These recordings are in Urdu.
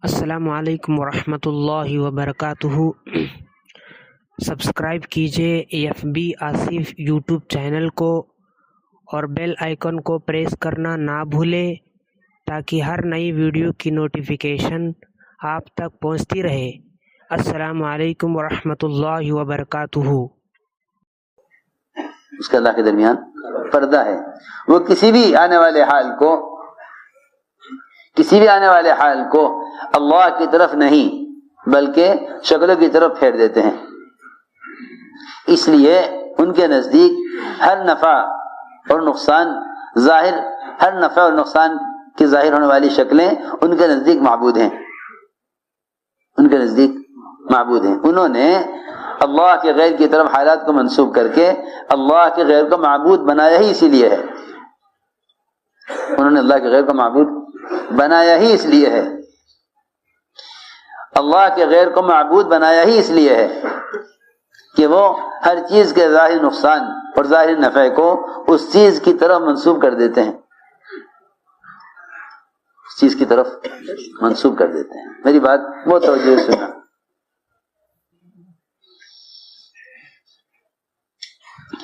السلام علیکم ورحمۃ اللہ وبرکاتہ۔ سبسکرائب کیجیے FB آصف یوٹیوب چینل کو اور بیل آئیکن کو پریس کرنا نہ بھولیں تاکہ ہر نئی ویڈیو کی نوٹیفیکیشن آپ تک پہنچتی رہے۔ السلام علیکم ورحمۃ اللہ وبرکاتہ۔ اس کا اللہ کے درمیان پردہ ہے، وہ کسی بھی آنے والے حال کو اللہ کی طرف نہیں بلکہ شکلوں کی طرف پھیر دیتے ہیں۔ اس لیے ان کے نزدیک ہر نفع اور نقصان کی ظاہر ہونے والی شکلیں ان کے نزدیک معبود ہیں۔ انہوں نے اللہ کے غیر کی طرف حالات کو منسوب کر کے اللہ کے غیر کو معبود بنایا ہی اسی لیے ہے۔ اللہ کے غیر کو معبود بنایا ہی اس لیے ہے کہ وہ ہر چیز کے ظاہر نقصان اور ظاہر نفع کو اس چیز کی طرف منسوب کر دیتے ہیں۔ میری بات وہ توجہ سے سننا۔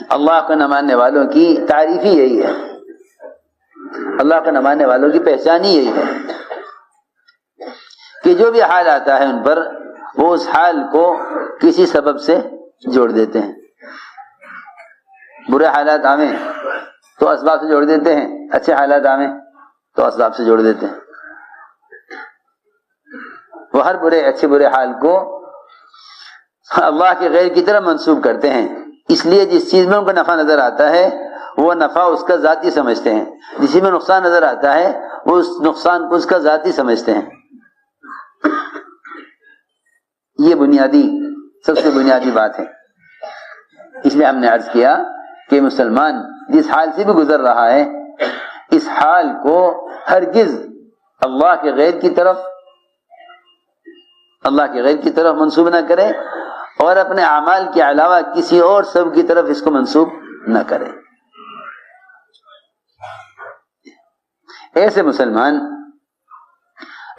اللہ کو نہ ماننے والوں کی تعریف ہی یہی ہے، اللہ کو نہ ماننے والوں کی پہچان ہی یہی ہے کہ جو بھی حال آتا ہے ان پر وہ اس حال کو کسی سبب سے جوڑ دیتے ہیں۔ برے حالات آویں تو اسباب سے جوڑ دیتے ہیں، اچھے حالات آویں تو اسباب سے جوڑ دیتے ہیں۔ وہ ہر برے حال کو اللہ کے غیر کی طرف منسوب کرتے ہیں، اس لیے جس چیز میں ان کو نفع نظر آتا ہے وہ نفع اس کا ذاتی سمجھتے ہیں، جس میں نقصان نظر آتا ہے وہ اس نقصان کو اس کا ذاتی سمجھتے ہیں۔ یہ سب سے بنیادی بات ہے۔ اس لیے ہم نے عرض کیا کہ مسلمان جس حال سے بھی گزر رہا ہے اس حال کو ہرگز اللہ کے غیر کی طرف منسوب نہ کرے اور اپنے اعمال کے علاوہ کسی اور سب کی طرف اس کو منسوب نہ کرے۔ ایسے مسلمان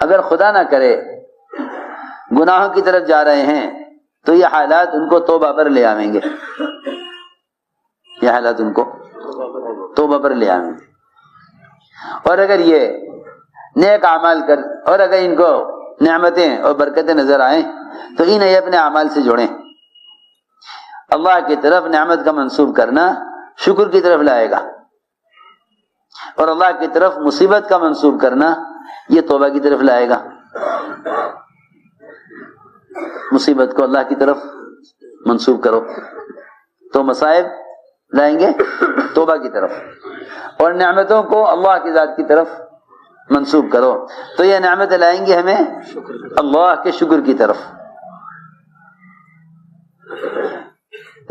اگر خدا نہ کرے گناہوں کی طرف جا رہے ہیں تو یہ حالات ان کو توبہ پر لے آویں گے، اور اگر یہ نیک اعمال اور اگر ان کو نعمتیں اور برکتیں نظر آئیں تو انہیں اپنے اعمال سے جوڑیں۔ اللہ کی طرف نعمت کا منسوب کرنا شکر کی طرف لائے گا، اور اللہ کی طرف مصیبت کا منسوب کرنا یہ توبہ کی طرف لائے گا۔ مصیبت کو اللہ کی طرف منسوب کرو تو مصائب لائیں گے توبہ کی طرف، اور نعمتوں کو اللہ کی ذات کی طرف منسوب کرو تو یہ نعمتیں لائیں گے ہمیں اللہ کے شکر کی طرف۔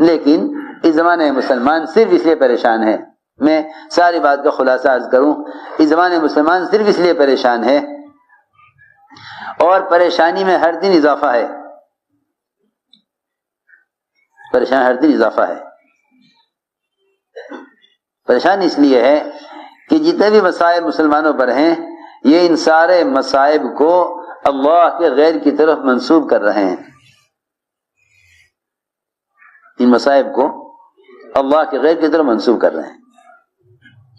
لیکن اس زمانے میں مسلمان صرف اس لیے پریشان ہے، میں ساری بات کا خلاصہ عرض کروں، اس زمانے میں مسلمان صرف اس لیے پریشان ہے اور پریشانی میں ہر دن اضافہ ہے، پریشان اس لیے ہے کہ جتنے بھی مصائب مسلمانوں پر ہیں یہ ان سارے مصائب کو اللہ کے غیر کی طرف منسوب کر رہے ہیں، ان مصائب کو اللہ کے غیر کی طرف منسوب کر رہے ہیں۔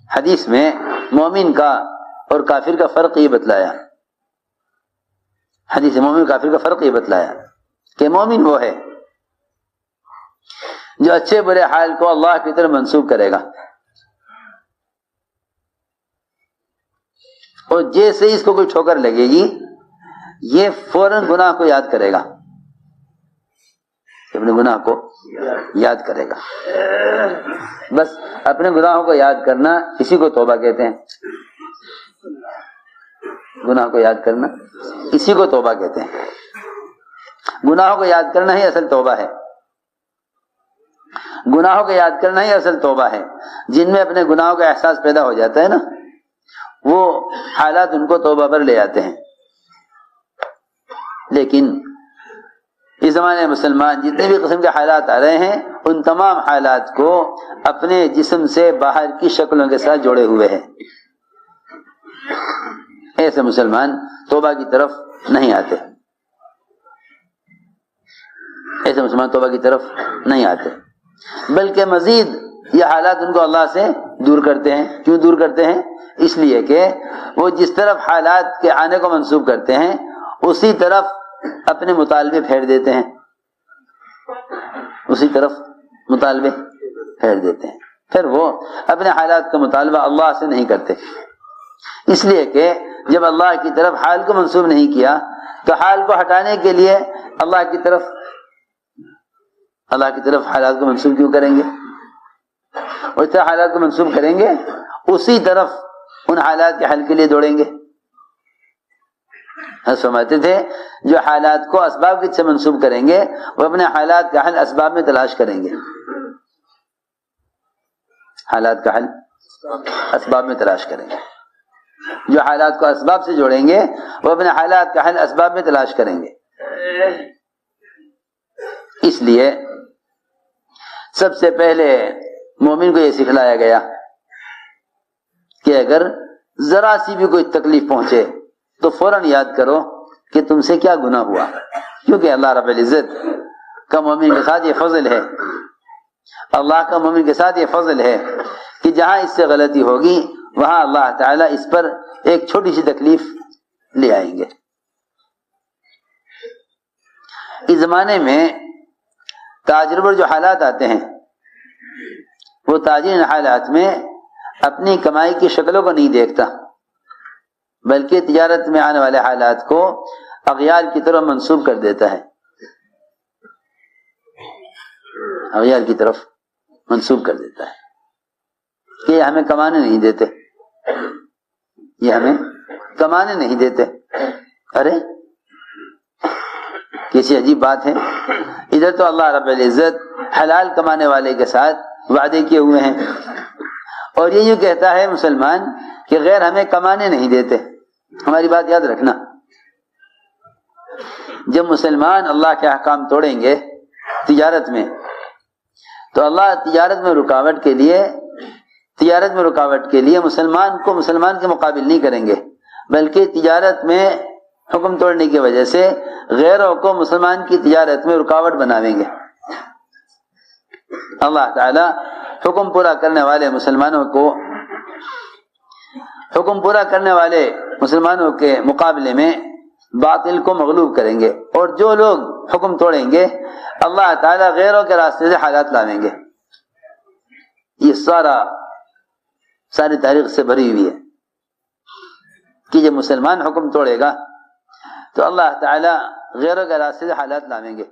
حدیث میں مومن کا اور کافر کا فرق یہ بتلایا، کہ مومن وہ ہے جو اچھے برے حال کو اللہ کی طرف منسوب کرے گا، اور جیسے اس کو کوئی ٹھوکر لگے گی یہ فوراً گناہ کو یاد کرے گا، اپنے گناہ کو یاد کرے گا۔ بس اپنے گناہوں کو یاد کرنا اسی کو توبہ کہتے ہیں، گناہ کو یاد کرنا اسی کو توبہ کہتے ہیں۔ گناہوں کو یاد کرنا ہی اصل توبہ ہے، جن میں اپنے گناہوں کا احساس پیدا ہو جاتا ہے نا، وہ حالات ان کو توبہ پر لے آتے ہیں۔ لیکن اس زمانے میں مسلمان جتنے بھی قسم کے حالات آ رہے ہیں ان تمام حالات کو اپنے جسم سے باہر کی شکلوں کے ساتھ جوڑے ہوئے ہیں، ایسے مسلمان توبہ کی طرف نہیں آتے، ایسے مسلمان توبہ کی طرف نہیں آتے، بلکہ مزید یہ حالات ان کو اللہ سے دور کرتے ہیں۔ کیوں دور کرتے ہیں؟ اس لیے کہ وہ جس طرف حالات کے آنے کو منسوب کرتے ہیں اسی طرف اپنے مطالبے پھیر دیتے ہیں، اسی طرف مطالبے پھیر دیتے ہیں، پھر وہ اپنے حالات کا مطالبہ اللہ سے نہیں کرتے، اس لیے کہ جب اللہ کی طرف حال کو منسوب نہیں کیا تو حال کو ہٹانے کے لیے اللہ کی طرف حالات کو منسوب کیوں کریں گے؟ اور اس طرح حالات کو منسوب کریں گے اسی طرف ان حالات کے حل کے لیے دوڑیں گے۔ فرماتے تھے جو حالات کو اسباب سے منسوب کریں گے وہ اپنے حالات کا حل اسباب میں تلاش کریں گے، حالات کا حل اسباب میں تلاش کریں گے۔ جو حالات کو اسباب سے جوڑیں گے وہ اپنے حالات کا حل اسباب میں تلاش کریں گے۔ اس لیے سب سے پہلے مومن کو یہ سکھلایا گیا کہ اگر ذرا سی بھی کوئی تکلیف پہنچے تو فوراً یاد کرو کہ تم سے کیا گناہ ہوا، کیونکہ اللہ رب العزت کا مومن کے ساتھ یہ فضل ہے، اللہ کا مومن کے ساتھ یہ فضل ہے کہ جہاں اس سے غلطی ہوگی وہاں اللہ تعالیٰ اس پر ایک چھوٹی سی تکلیف لے آئیں گے۔ اس زمانے میں تاجر پر جو حالات آتے ہیں وہ تاجر ان حالات میں اپنی کمائی کی شکلوں کو نہیں دیکھتا، بلکہ تجارت میں آنے والے حالات کو اغیار کی طرف منسوب کر دیتا ہے، اغیار کی طرف منسوب کر دیتا ہے کہ یہ ہمیں کمانے نہیں دیتے، یہ ہمیں کمانے نہیں دیتے۔ ارے کسی عجیب بات ہے، ادھر تو اللہ رب العزت حلال کمانے والے کے ساتھ وعدے کیے ہوئے ہیں، اور یہ یوں کہتا ہے مسلمان کہ غیر ہمیں کمانے نہیں دیتے۔ ہماری بات یاد رکھنا، جب مسلمان اللہ کے احکام توڑیں گے تجارت میں تو اللہ تجارت میں رکاوٹ کے لیے مسلمان کو مسلمان کے مقابل نہیں کریں گے، بلکہ تجارت میں حکم توڑنے کی وجہ سے غیروں کو مسلمان کی تجارت میں رکاوٹ بناویں گے۔ اللہ تعالی حکم پورا کرنے والے مسلمانوں کے مقابلے میں باطل کو مغلوب کریں گے، اور جو لوگ حکم توڑیں گے اللہ تعالی غیروں کے راستے سے حالات لاویں گے۔ یہ ساری تاریخ سے بھری ہوئی ہے کہ جب مسلمان حکم توڑے گا تو اللہ تعالی غیروں کے راستے سے حالات لاویں گے۔